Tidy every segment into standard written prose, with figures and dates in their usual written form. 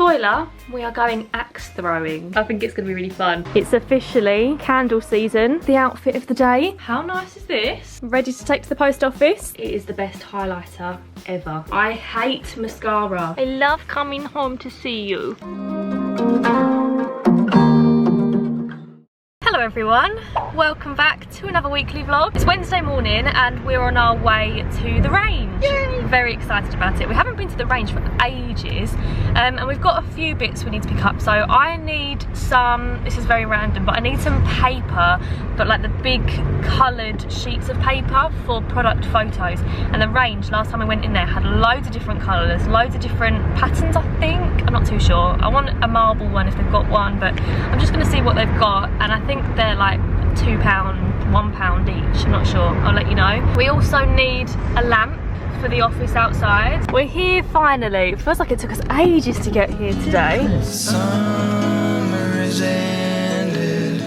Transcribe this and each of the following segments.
Spoiler, we are going axe throwing. I think it's gonna be really fun. It's officially candle season. The outfit of the day. How nice is this? Ready to take to the post office. It is the best highlighter ever. I hate mascara. I love coming home to see you. Hello everyone, welcome back to another weekly vlog. It's Wednesday morning and we're on our way to the range. Yay! Very excited about it. We haven't been to the range for ages and we've got a few bits we need to pick up. So I need some, this is very random, but I need some paper, but like the big coloured sheets of paper for product photos. And the range, last time I went in there, had loads of different colours, loads of different patterns I think. I'm not too sure. I want a marble one if they've got one, but I'm just going to see what they've got. And I think they're like £2, £1 each, I'm not sure, I'll let you know. We also need a lamp for the office outside. We're here finally. It feels like it took us ages to get here today. Summer is ended,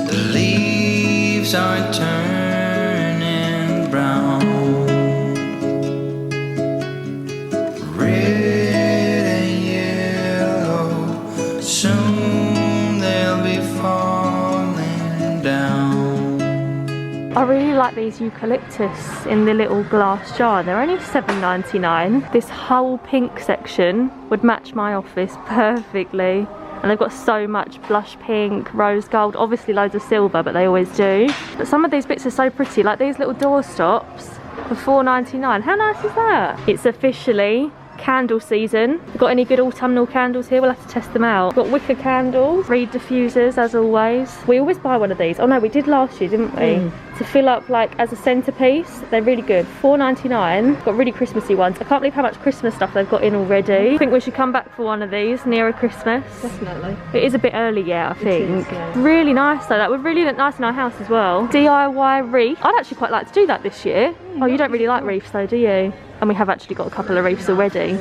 the leaves are turning brown. Red and yellow, soon they'll be falling down. I really like these eucalyptus in the little glass jar. They're only £7.99. This whole pink section would match my office perfectly. And they've got so much blush pink, rose gold, obviously loads of silver, but they always do. But some of these bits are so pretty, like these little door stops for £4.99. How nice is that? It's officially candle season. We've got any good autumnal candles here? We'll have to test them out. We've got wicker candles, reed diffusers as always. We always buy one of these. Oh no, we did last year, didn't we? To fill up like as a centerpiece. They're really good. £4.99. Got really Christmassy ones. I can't believe how much Christmas stuff they've got in already. I think we should come back for one of these nearer Christmas. Definitely. It is a bit early yet, I think. It is, yeah. Really nice though. That would really look nice in our house as well. DIY wreath. I'd actually quite like to do that this year. Oh, you don't really like wreaths though, do you? And we have actually got a couple of wreaths already.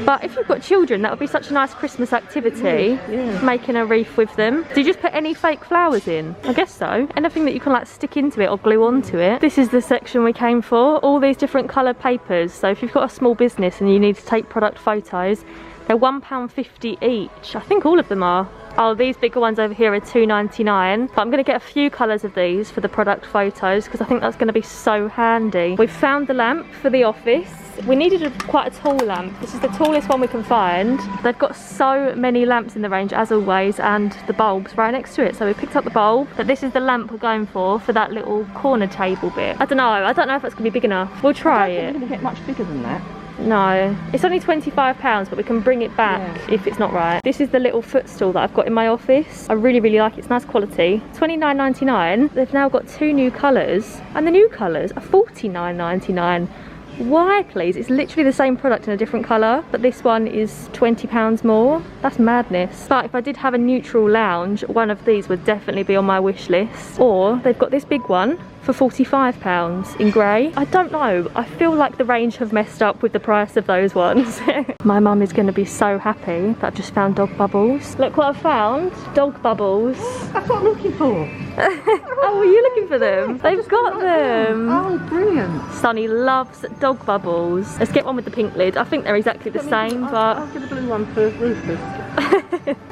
But if you've got children, that would be such a nice Christmas activity, making a wreath with them. Do you just put any fake flowers in? I guess so. Anything that you can like stick into it or glue onto it. This is the section we came for. All these different coloured papers. So if you've got a small business and you need to take product photos, they're £1.50 each. I think all of them are. Oh, these bigger ones over here are £2.99. But I'm going to get a few colours of these for the product photos because I think that's going to be so handy. We've found the lamp for the office. We needed quite a tall lamp. This is the tallest one we can find. They've got so many lamps in the range as always, and the bulbs right next to it. So we picked up the bulb, but this is the lamp we're going for that little corner table bit. I don't know if that's going to be big enough. We'll try it. It's going to get much bigger than that. No, it's only £25, but we can bring it back if it's not right. This is the little footstool that I've got in my office. I really, really like it. It's nice quality. £29.99. They've now got 2 new colours, and the new colours are £49.99. Why please? It's literally the same product in a different colour, but this one is £20 more. That's madness. But if I did have a neutral lounge, one of these would definitely be on my wish list. Or they've got this big one for £45 in grey. I don't know, I feel like the range have messed up with the price of those ones. My mum is going to be so happy that I've just found dog bubbles. Look what I've found, dog bubbles. That's what I'm looking for. Oh, were you looking for them? They've got them. Oh, brilliant. Sonny loves dog bubbles. Let's get one with the pink lid. I think they're exactly the same, but I'll get the blue one for Rufus.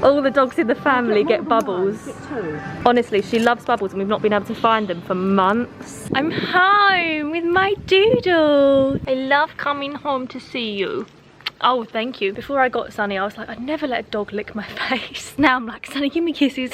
all the dogs in the family get bubbles. Get 2. Honestly, she loves bubbles and we've not been able to find them for months. I'm home with my doodle. I love coming home to see you. Oh, thank you. Before I got Sunny, I was like, I'd never let a dog lick my face. Now I'm like, Sunny, give me kisses.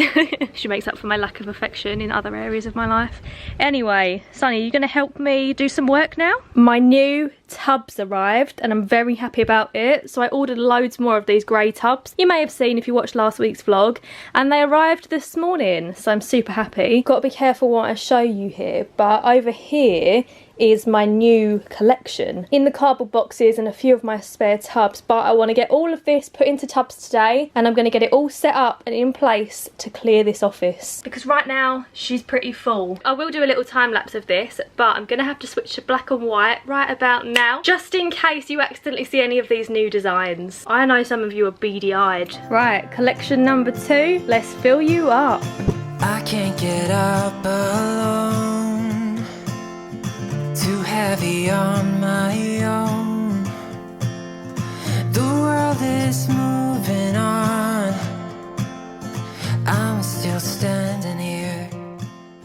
She makes up for my lack of affection in other areas of my life. Anyway, Sunny, are you gonna help me do some work now? My new tubs arrived and I'm very happy about it. So I ordered loads more of these grey tubs. You may have seen if you watched last week's vlog, and they arrived this morning. So I'm super happy. Got to be careful what I show you here, but over here is my new collection in the cardboard boxes and a few of my spare tubs, but I want to get all of this put into tubs today and I'm going to get it all set up and in place to clear this office because right now she's pretty full. I will do a little time lapse of this, but I'm going to have to switch to black and white right about now just in case you accidentally see any of these new designs. I know some of you are beady-eyed. Right, collection number 2, let's fill you up. I can't get up alone, too heavy on my own. The world is moving moving on. I'm still standing here.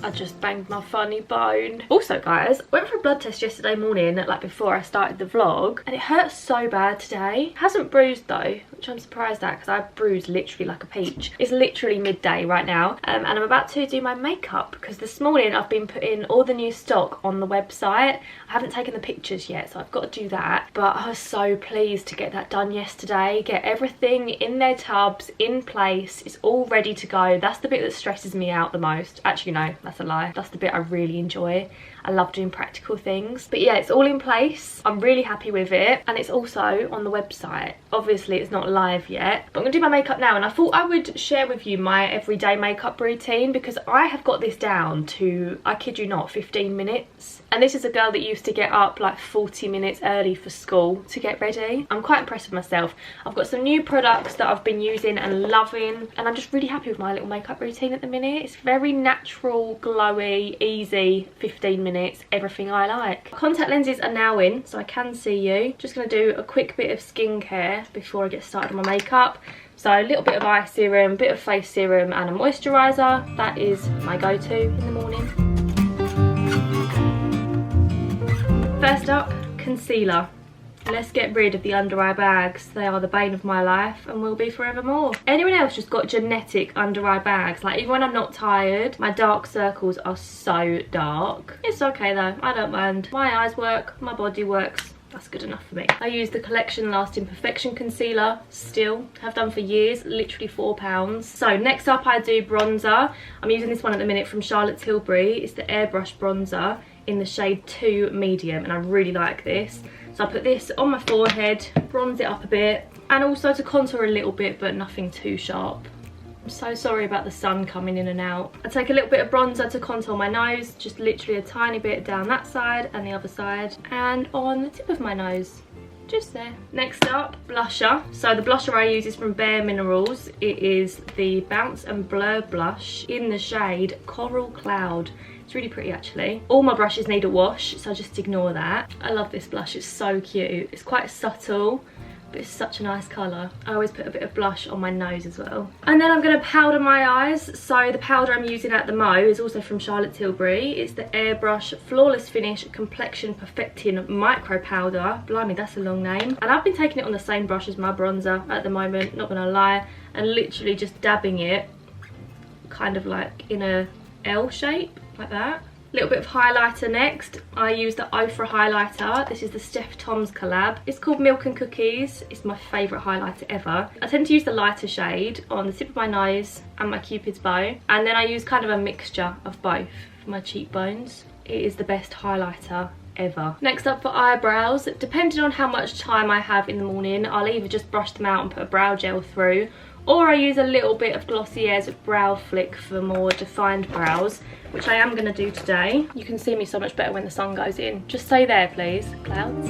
I just banged my funny bone. Also guys, I went for a blood test yesterday morning, like before I started the vlog, and it hurts so bad today. It hasn't bruised though, which I'm surprised at because I bruised literally like a peach. It's literally midday right now, and I'm about to do my makeup because this morning I've been putting all the new stock on the website. I haven't taken the pictures yet, so I've got to do that, but I was so pleased to get that done yesterday. Get everything in their tubs, in place, it's all ready to go. That's the bit that stresses me out the most. Actually no, that's a lie. That's the bit I really enjoy. I love doing practical things. But yeah, it's all in place. I'm really happy with it. And it's also on the website. Obviously, it's not live yet. But I'm going to do my makeup now. And I thought I would share with you my everyday makeup routine because I have got this down to, I kid you not, 15 minutes. And this is a girl that used to get up like 40 minutes early for school to get ready. I'm quite impressed with myself. I've got some new products that I've been using and loving. And I'm just really happy with my little makeup routine at the minute. It's very natural, glowy, easy, 15 minutes, everything I like. Contact lenses are now in, so I can see you. Just going to do a quick bit of skincare before I get started on my makeup. So a little bit of eye serum, bit of face serum and a moisturiser. That is my go-to in the morning. First up, concealer. Let's get rid of the under eye bags. They are the bane of my life and will be forevermore. Anyone else just got genetic under eye bags? Like even when I'm not tired, my dark circles are so dark. It's okay though, I don't mind. My eyes work, my body works. That's good enough for me. I use the Collection Lasting Perfection Concealer, still. Have done for years, literally £4. So next up I do bronzer. I'm using this one at the minute from Charlotte Tilbury. It's the Airbrush Bronzer in the shade 2 Medium, and I really like this. So I put this on my forehead, bronze it up a bit, and also to contour a little bit, but nothing too sharp. I'm so sorry about the sun coming in and out. I take a little bit of bronzer to contour my nose, just literally a tiny bit down that side and the other side, and on the tip of my nose. Just there. Next up, blusher. So the blusher I use is from Bare Minerals. It is the Bounce and Blur blush in the shade Coral Cloud. It's really pretty actually. All my brushes need a wash, so just ignore that. I love this blush, it's so cute. It's quite subtle, but it's such a nice colour. I always put a bit of blush on my nose as well. And then I'm going to powder my eyes. So the powder I'm using at the Mo is also from Charlotte Tilbury. It's the Airbrush Flawless Finish Complexion Perfecting Micro Powder. Blimey, that's a long name. And I've been taking it on the same brush as my bronzer at the moment, not going to lie, and literally just dabbing it kind of like in a L shape, like that. Little bit of highlighter next. I use the Ofra highlighter. This is the Steph Tom's collab. It's called Milk and Cookies. It's my favourite highlighter ever. I tend to use the lighter shade on the tip of my nose and my Cupid's bow. And then I use kind of a mixture of both for my cheekbones. It is the best highlighter ever. Next up for eyebrows. Depending on how much time I have in the morning, I'll either just brush them out and put a brow gel through, or I use a little bit of Glossier's Brow Flick for more defined brows, which I am going to do today. You can see me so much better when the sun goes in. Just stay there please, clouds.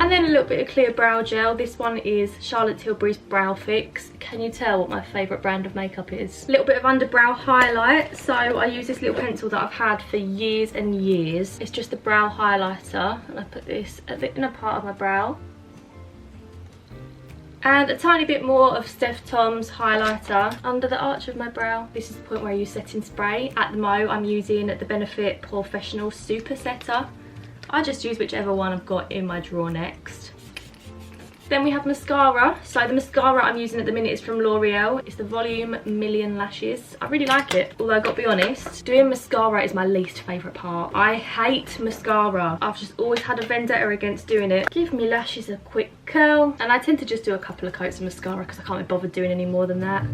And then a little bit of clear brow gel. This one is Charlotte Tilbury's Brow Fix. Can you tell what my favourite brand of makeup is? A little bit of underbrow highlight. So I use this little pencil that I've had for years and years. It's just a brow highlighter, and I put this at the inner part of my brow. And a tiny bit more of Steph Tom's highlighter under the arch of my brow. This is the point where I use setting spray. At the Mo, I'm using the Benefit Professional Super Setter. I just use whichever one I've got in my drawer next. Then we have mascara. So the mascara I'm using at the minute is from L'Oreal. It's the Volume Million Lashes. I really like it, although I've got to be honest, doing mascara is my least favourite part. I hate mascara. I've just always had a vendetta against doing it. Give me lashes a quick curl. And I tend to just do a couple of coats of mascara because I can't be bothered doing any more than that.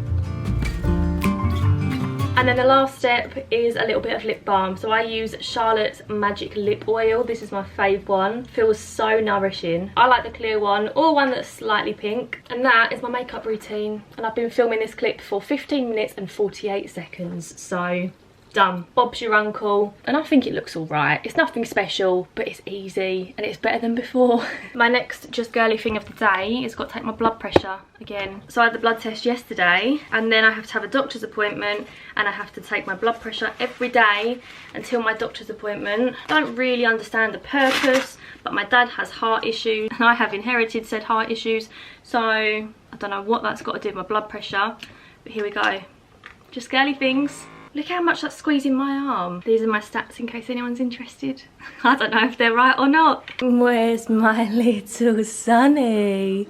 And then the last step is a little bit of lip balm. So I use Charlotte's Magic Lip Oil. This is my fave one. Feels so nourishing. I like the clear one or one that's slightly pink. And that is my makeup routine. And I've been filming this clip for 15 minutes and 48 seconds. So done. Bob's your uncle. And I think it looks all right. It's nothing special, but it's easy and it's better than before. My next just girly thing of the day is got to take my blood pressure again. So I had the blood test yesterday, and then I have to have a doctor's appointment, and I have to take my blood pressure every day until my doctor's appointment. I don't really understand the purpose, but my dad has heart issues and I have inherited said heart issues, so I don't know what that's got to do with my blood pressure, but here we go. Just girly things. Look how much that's squeezing my arm. These are my stats in case anyone's interested. I don't know if they're right or not. Where's my little Sonny?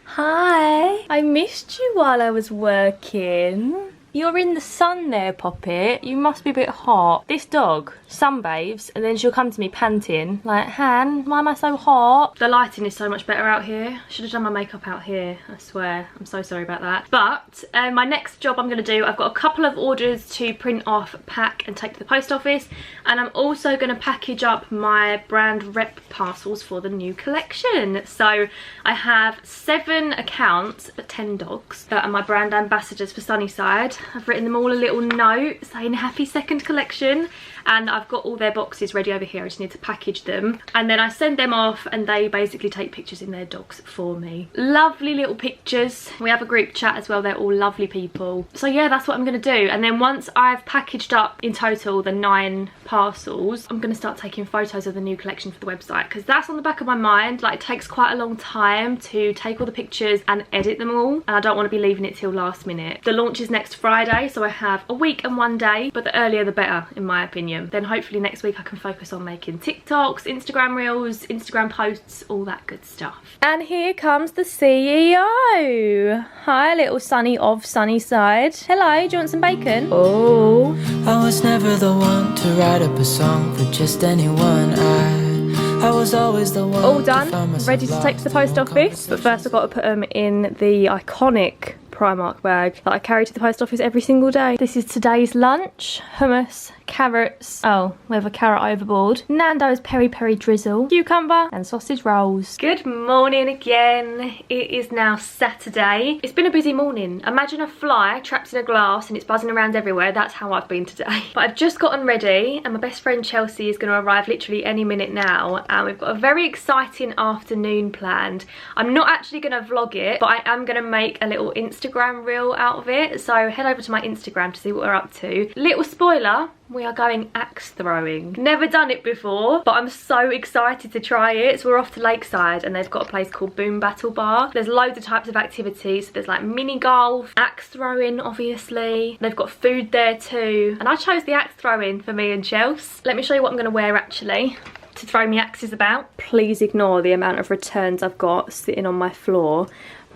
Hi. I missed you while I was working. You're in the sun there, Poppet. You must be a bit hot. This dog sunbathes and then she'll come to me panting like, Han, why am I so hot? The lighting is so much better out here. Should have done my makeup out here, I swear. I'm so sorry about that. But my next job I'm going to do, I've got a couple of orders to print off, pack and take to the post office, and I'm also going to package up my brand rep parcels for the new collection. So I have 7 accounts, 10 dogs, that are my brand ambassadors for Sunnyside. I've written them all a little note saying happy 2nd collection, and I've got all their boxes ready over here. I just need to package them, and then I send them off and they basically take pictures in their dogs for me. Lovely little pictures. We have a group chat as well. They're all lovely people. So yeah, that's what I'm going to do. And then once I've packaged up in total the 9 parcels, I'm going to start taking photos of the new collection for the website, because that's on the back of my mind. Like, it takes quite a long time to take all the pictures and edit them all, and I don't want to be leaving it till last minute. The launch is next Friday, so I have a week and 1 day, but the earlier the better in my opinion. Then hopefully next week I can focus on making TikToks, Instagram reels, Instagram posts, all that good stuff. And here comes the CEO. Hi, little Sunny of Sunnyside. Hello, do you want some bacon? Oh. I was never the one to write up a song for just anyone. I was always the one. All done, ready to take to the post office. But first I've got to put them in the iconic Primark bag that I carry to the post office every single day. This is today's lunch. Hummus, carrots, oh, we have a carrot overboard, Nando's peri peri drizzle, cucumber and sausage rolls. Good morning again. It is now Saturday. It's been a busy morning. Imagine a fly trapped in a glass and it's buzzing around everywhere. That's how I've been today. But I've just gotten ready and my best friend Chelsea is going to arrive literally any minute now, and we've got a very exciting afternoon planned. I'm not actually going to vlog it, but I am going to make a little Instagram reel out of it, so head over to my Instagram to see what we're up to. Little spoiler, we are going axe throwing. Never done it before, but I'm so excited to try it. So we're off to Lakeside and they've got a place called Boom Battle Bar. There's loads of types of activities. There's like mini golf, axe throwing obviously. They've got food there too. And I chose the axe throwing for me and Chelsea. Let me show you what I'm going to wear actually to throw me axes about. Please ignore the amount of returns I've got sitting on my floor.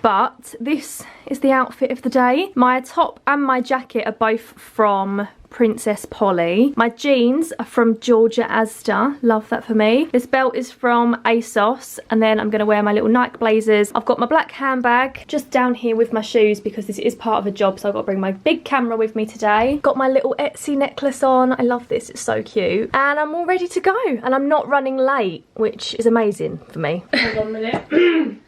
But this is the outfit of the day. My top and my jacket are both from Princess Polly. My jeans are from Georgia Asda. Love that for me. This belt is from ASOS. And then I'm going to wear my little Nike blazers. I've got my black handbag just down here with my shoes because this is part of a job. So I've got to bring my big camera with me today. Got my little Etsy necklace on. I love this. It's so cute. And I'm all ready to go. And I'm not running late, which is amazing for me. Hold on a minute.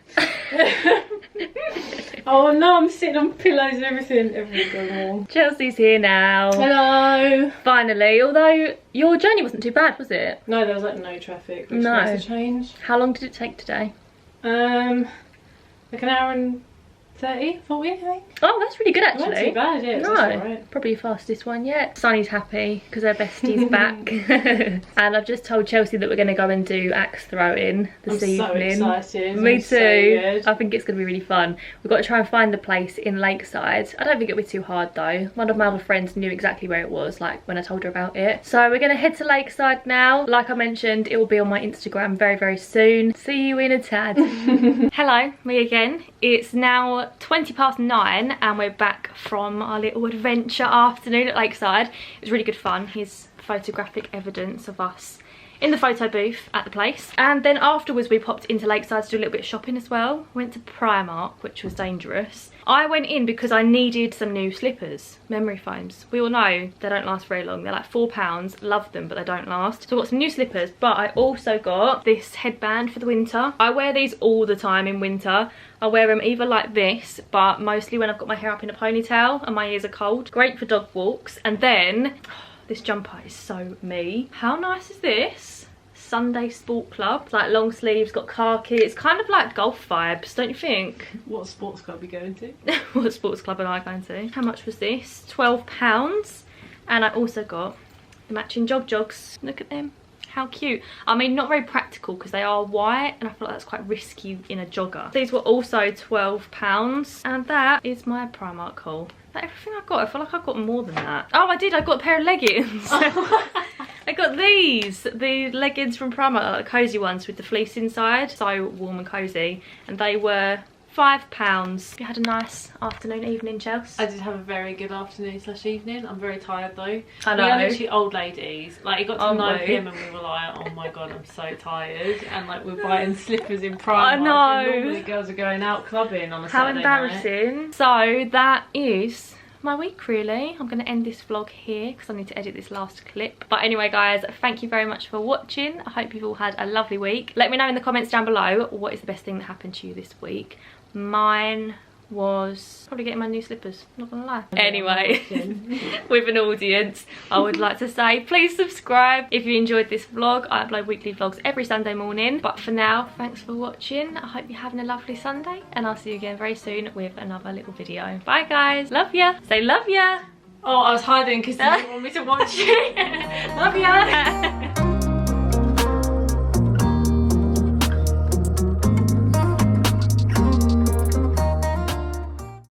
Oh no, I'm sitting on pillows and everything. Chelsea's here now. Hello. Finally, although your journey wasn't too bad, was it? No, there was like no traffic, which No. makes a change. How long did it take today? Like an hour and 30, 40, I think. Oh, that's really good actually. Not too bad, yeah. No, Alright. probably the fastest one yet. Sunny's happy because her bestie's back. And I've just told Chelsea that we're going to go and do axe throwing this evening. I'm so excited. Me It's too. so good. I think it's going to be really fun. We've got to try and find the place in Lakeside. I don't think it'll be too hard though. One of my other friends knew exactly where it was, like when I told her about it. So we're going to head to Lakeside now. Like I mentioned, it will be on my Instagram very, very soon. See you in a tad. Hello, me again. It's now 9:20 and we're back from our little adventure afternoon at Lakeside. It was really good fun. Here's photographic evidence of us in the photo booth at the place. And then afterwards we popped into Lakeside to do a little bit of shopping as well. Went to Primark, which was dangerous. I went in because I needed some new slippers, memory foams. We all know they don't last very long. They're like £4, love them, but they don't last. So I got some new slippers, but I also got this headband for the winter. I wear these all the time in winter. I wear them either like this, but mostly when I've got my hair up in a ponytail and my ears are cold. Great for dog walks. And then, This jumper is so me. How nice is this? Sunday Sport Club. It's like long sleeves, got khaki. It's kind of like golf vibes, don't you think? What sports club are you going to? What sports club am I going to? How much was this? £12. And I also got the matching jogs. Look at them. How cute. I mean, not very practical because they are white and I feel like that's quite risky in a jogger. These were also £12 and that is my Primark haul. That everything I got, I feel like I got more than that. Oh, I did. I got a pair of leggings. I got these, the leggings from Primark, like the cozy ones with the fleece inside. So warm and cozy. And they were £5. You had a nice afternoon, evening, Chelsea? I did have a very good afternoon / evening. I'm very tired though. I know. We are literally old ladies. Like it got to 9 we? PM and we were like, oh my god, I'm so tired. And like we're buying slippers in Primark. I know. And normally girls are going out clubbing on a How Saturday night. embarrassing. So that is my week really. I'm going to end this vlog here because I need to edit this last clip. But anyway guys, thank you very much for watching. I hope you've all had a lovely week. Let me know in the comments down below what is the best thing that happened to you this week. Mine was probably getting my new slippers, not gonna lie. Anyway, with an audience, I would like to say please subscribe if you enjoyed this vlog. I upload weekly vlogs every Sunday morning. But for now, thanks for watching. I hope you're having a lovely Sunday and I'll see you again very soon with another little video. Bye guys, love ya. Say love ya. Oh, I was hiding because you didn't want me to watch it. Love ya.